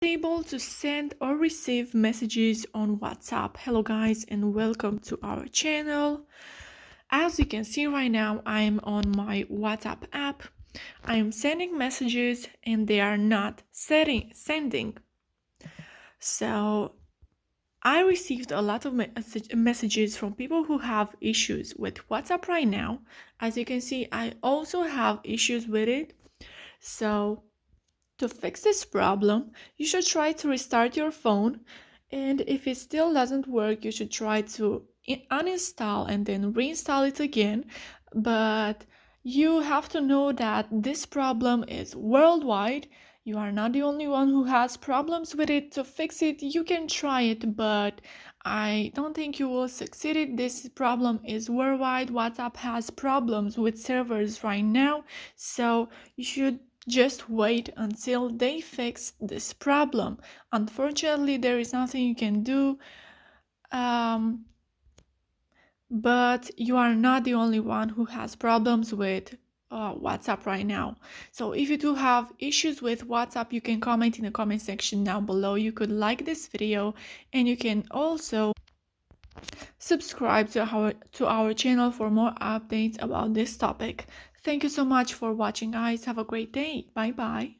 Able to send or receive messages on WhatsApp. Hello guys and welcome to our channel. As you can see right now, I'm on my WhatsApp app. I am sending messages and they are not sending. So I received a lot of messages from people who have issues with WhatsApp right now. As you can see, I also have issues with it. So to fix this problem, you should try to restart your phone, and if it still doesn't work, you should try to uninstall and then reinstall it again. But you have to know that this problem is worldwide. You are not the only one who has problems with it. To fix it, you can try it, but I don't think you will succeed. This problem is worldwide. WhatsApp has problems with servers right now, so you should just wait until they fix this problem. Unfortunately, there is nothing you can do, but you are not the only one who has problems with WhatsApp right now. So if you do have issues with WhatsApp, you can comment in the comment section down below. You could like this video and you can also subscribe to our channel for more updates about this topic. Thank you so much for watching, guys. Have a great day. Bye bye.